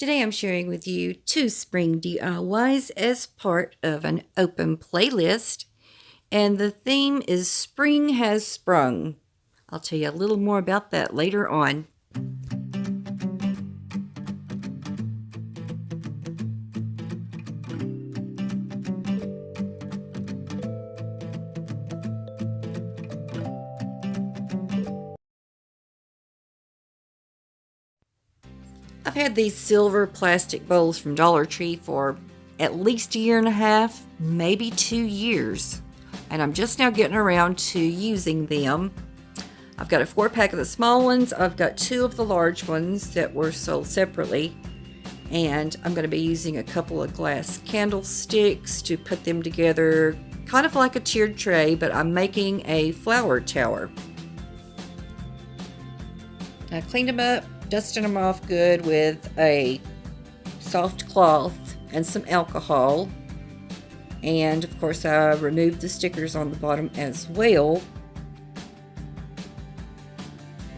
Today I'm sharing with you 2 spring DIYs as part of an open playlist, and the theme is Spring Has Sprung. I'll tell you a little more about that later on. I've had these silver plastic bowls from Dollar Tree for at least 1.5 years, maybe 2 years. And I'm just now getting around to using them. I've got a 4-pack of the small ones. I've got 2 of the large ones that were sold separately. And I'm going to be using a couple of glass candlesticks to put them together, kind of like a tiered tray, but I'm making a flower tower. I cleaned them up, dusted them off good with a soft cloth and some alcohol. And of course I removed the stickers on the bottom as well.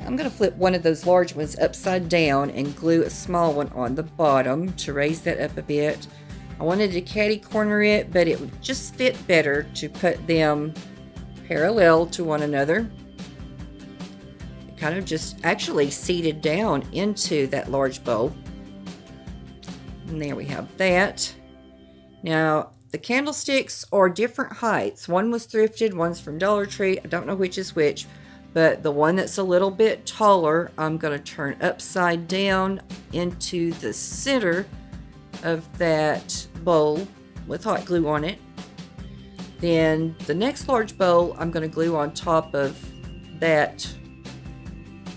I'm going to flip one of those large ones upside down and glue a small one on the bottom to raise that up a bit. I wanted to catty corner it, but it would just fit better to put them parallel to one another. It kind of just actually seated down into that large bowl. And there we have that. Now, the candlesticks are different heights. One was thrifted, one's from Dollar Tree. I don't know which is which, but the one that's a little bit taller, I'm going to turn upside down into the center of that bowl with hot glue on it. Then the next large bowl, I'm going to glue on top of that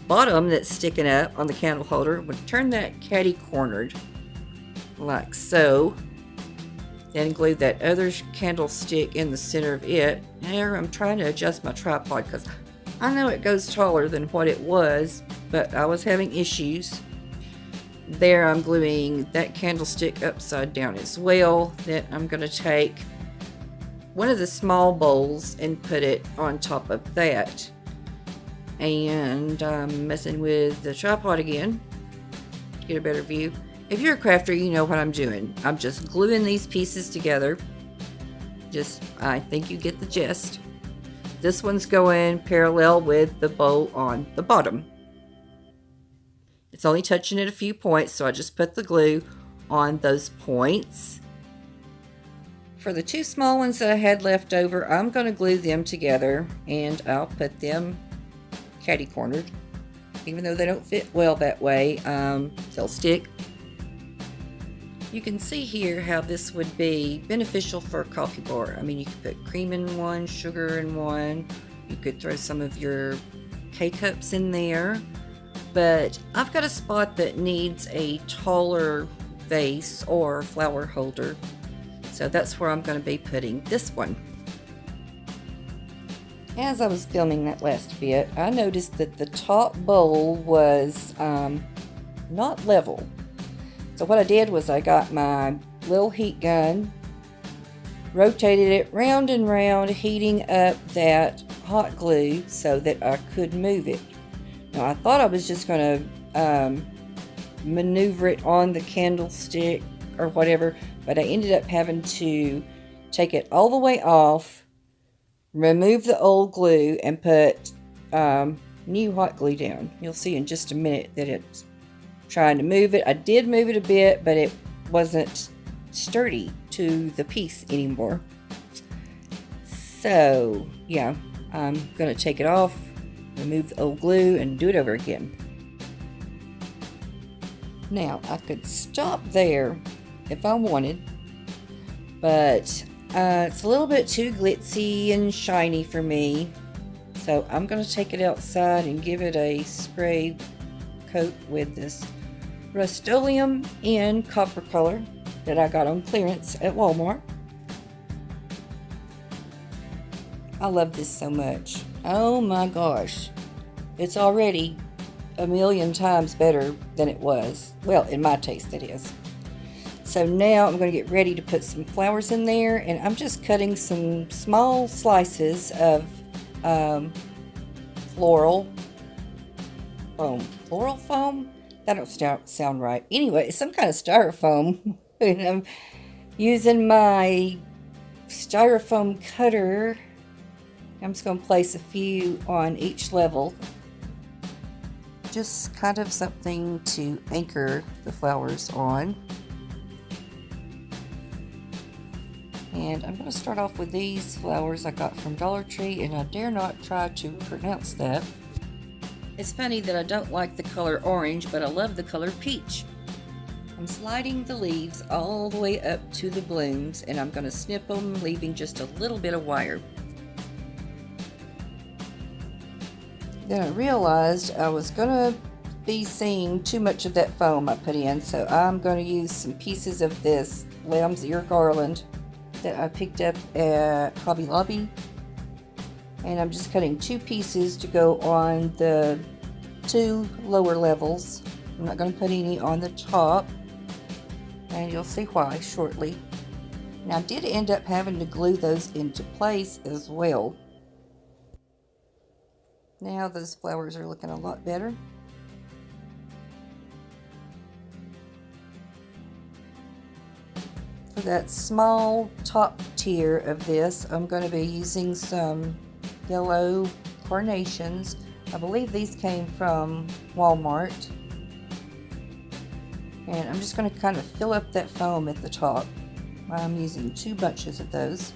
bottom that's sticking up on the candle holder. I'm going to turn that catty cornered like so. Then glue that other candlestick in the center of it. There, I'm trying to adjust my tripod because I know it goes taller than what it was, but I was having issues. There, I'm gluing that candlestick upside down as well. Then I'm going to take one of the small bowls and put it on top of that. And I'm messing with the tripod again to get a better view. If you're a crafter, you know what I'm doing. I'm just gluing these pieces together. I think you get the gist. This one's going parallel with the bowl on the bottom. It's only touching at a few points, so I just put the glue on those points. For the 2 small ones that I had left over, I'm going to glue them together, and I'll put them catty cornered. Even though they don't fit well that way, they'll stick. You can see here how this would be beneficial for a coffee bar. I mean, you could put cream in one, sugar in one. You could throw some of your K-cups in there. But I've got a spot that needs a taller vase or flower holder. So that's where I'm going to be putting this one. As I was filming that last bit, I noticed that the top bowl was not level. So what I did was I got my little heat gun, rotated it round and round, heating up that hot glue so that I could move it. Now I thought I was just going to maneuver it on the candlestick or whatever, but I ended up having to take it all the way off, remove the old glue, and put new hot glue down. You'll see in just a minute that it's trying to move it. I did move it a bit, but it wasn't sturdy to the piece anymore. So yeah, I'm going to take it off, remove the old glue, and do it over again. Now I could stop there if I wanted, but it's a little bit too glitzy and shiny for me, so I'm going to take it outside and give it a spray coat with this Rust-Oleum in copper color that I got on clearance at Walmart. I love this so much. Oh my gosh, it's already a million times better than it was. Well, in my taste it is. So now I'm going to get ready to put some flowers in there, and I'm just cutting some small slices of floral foam. That don't sound right. Anyway, it's some kind of styrofoam. And I'm using my styrofoam cutter. I'm just going to place a few on each level. Just kind of something to anchor the flowers on. And I'm going to start off with these flowers I got from Dollar Tree, and I dare not try to pronounce that. It's funny that I don't like the color orange, but I love the color peach. I'm sliding the leaves all the way up to the blooms, and I'm going to snip them, leaving just a little bit of wire. Then I realized I was going to be seeing too much of that foam I put in, so I'm going to use some pieces of this lamb's ear garland that I picked up at Hobby Lobby, and I'm just cutting 2 pieces to go on the 2 lower levels. I'm not going to put any on the top, and you'll see why shortly. Now I did end up having to glue those into place as well. Now those flowers are looking a lot better. For that small top tier of this, I'm going to be using some yellow carnations. I believe these came from Walmart. And I'm just going to kind of fill up that foam at the top. I'm using 2 bunches of those.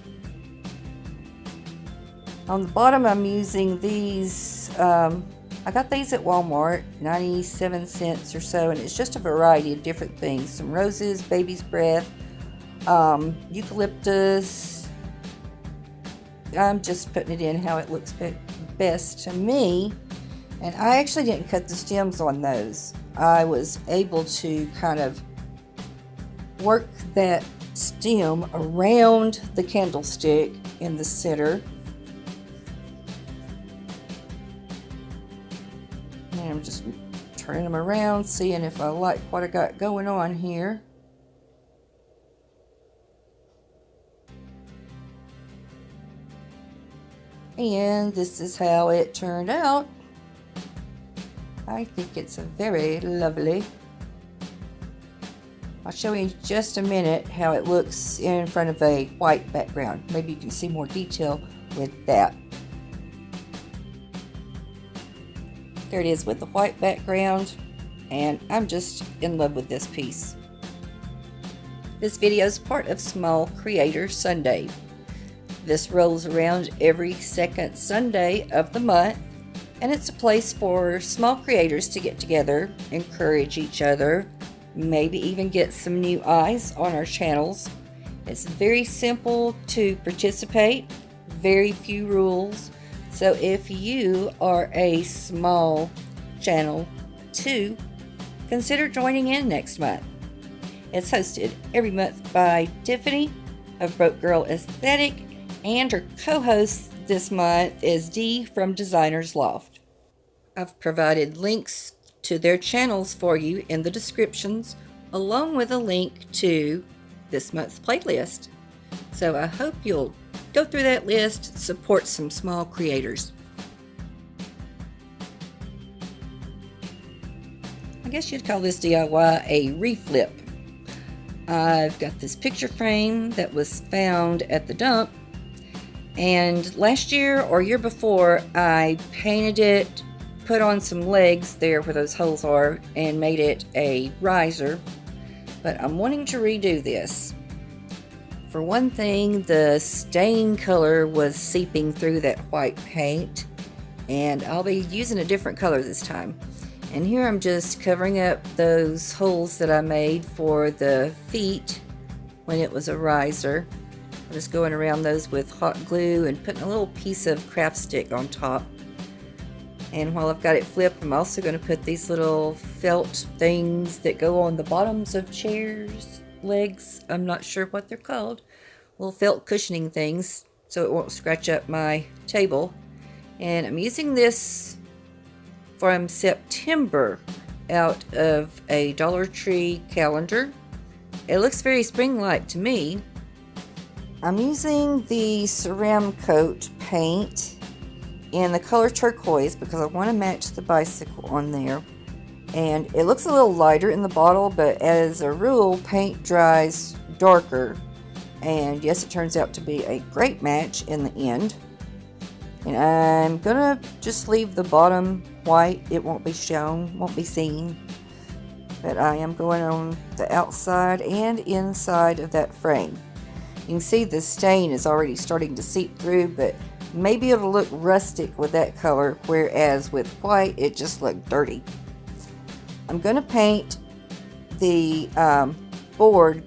On the bottom, I'm using these, I got these at Walmart, 97 cents or so, and it's just a variety of different things. Some roses, baby's breath, eucalyptus. I'm just putting it in how it looks best to me. And I actually didn't cut the stems on those. I was able to kind of work that stem around the candlestick in the center. And I'm just turning them around, seeing if I like what I got going on here. And this is how it turned out. I think it's very lovely. I'll show you in just a minute how it looks in front of a white background. Maybe you can see more detail with that. There it is with the white background, and I'm just in love with this piece. This video is part of Small Creator Sunday. This rolls around every second Sunday of the month, and it's a place for small creators to get together, encourage each other, maybe even get some new eyes on our channels. It's very simple to participate, very few rules. So if you are a small channel too, consider joining in next month. It's hosted every month by Tiffany of Broke Girl Aesthetic, and her co-host this month is Dee from Designer's Loft. I've provided links to their channels for you in the descriptions, along with a link to this month's playlist. So I hope you'll go through that list, support some small creators. I guess you'd call this DIY a reflip. I've got this picture frame that was found at the dump, and last year or year before I painted it, put on some legs there where those holes are, and made it a riser. But I'm wanting to redo this. For one thing, the stain color was seeping through that white paint, and I'll be using a different color this time. And here I'm just covering up those holes that I made for the feet when it was a riser. I'm just going around those with hot glue and putting a little piece of craft stick on top. And while I've got it flipped, I'm also going to put these little felt things that go on the bottoms of chairs, legs. I'm not sure what they're called. Little felt cushioning things so it won't scratch up my table. And I'm using this from September out of a Dollar Tree calendar. It looks very spring-like to me. I'm using the Ceram Coat paint in the color turquoise because I want to match the bicycle on there. And it looks a little lighter in the bottle, but as a rule, paint dries darker. And yes, it turns out to be a great match in the end. And I'm gonna just leave the bottom white. It won't be shown, won't be seen. But I am going on the outside and inside of that frame. You can see the stain is already starting to seep through, but maybe it'll look rustic with that color, whereas with white, it just looked dirty. I'm going to paint the board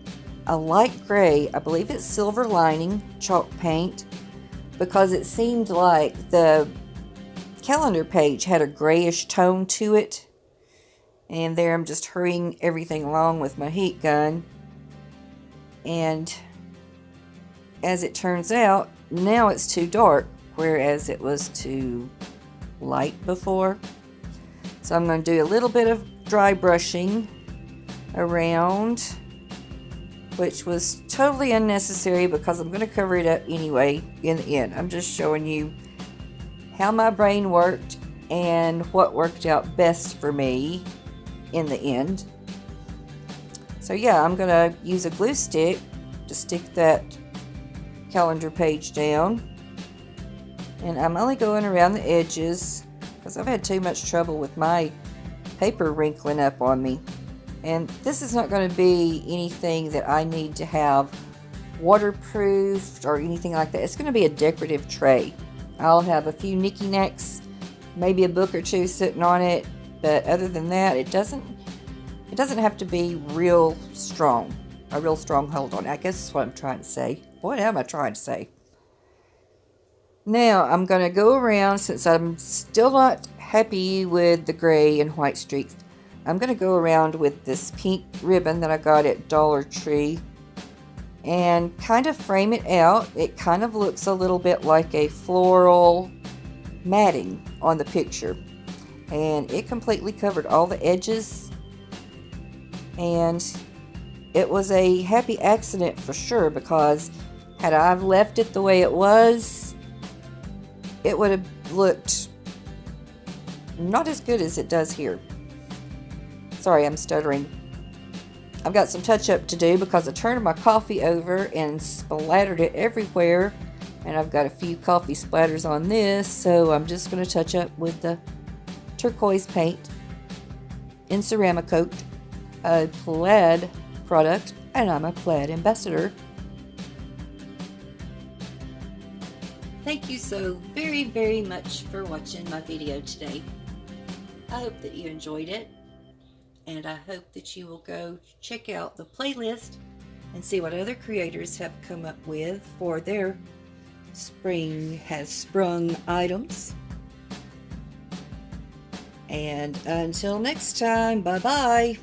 a light gray. I believe it's silver lining chalk paint, because it seemed like the calendar page had a grayish tone to it. And there I'm just hurrying everything along with my heat gun. And as it turns out, now it's too dark, whereas it was too light before. So I'm going to do a little bit of dry brushing around, which was totally unnecessary because I'm going to cover it up anyway in the end. I'm just showing you how my brain worked and what worked out best for me in the end. So yeah, I'm going to use a glue stick to stick that calendar page down. And I'm only going around the edges because I've had too much trouble with my paper wrinkling up on me. And this is not going to be anything that I need to have waterproofed or anything like that. It's going to be a decorative tray. I'll have a few knickknacks, maybe a book or two sitting on it, but other than that, it doesn't have to be real strong, a real strong hold on. I guess that's what I'm trying to say. What am I trying to say? Now I'm going to go around, since I'm still not happy with the gray and white streaks. I'm going to go around with this pink ribbon that I got at Dollar Tree and kind of frame it out. It kind of looks a little bit like a floral matting on the picture. And it completely covered all the edges. And it was a happy accident for sure, because had I left it the way it was, it would have looked not as good as it does here. Sorry, I'm stuttering. I've got some touch-up to do because I turned my coffee over and splattered it everywhere. And I've got a few coffee splatters on this, so I'm just going to touch up with the turquoise paint in Ceramicoat, a PLAID product, and I'm a PLAID ambassador. Thank you so very, very much for watching my video today. I hope that you enjoyed it. And I hope that you will go check out the playlist and see what other creators have come up with for their Spring Has Sprung items. And until next time, bye-bye.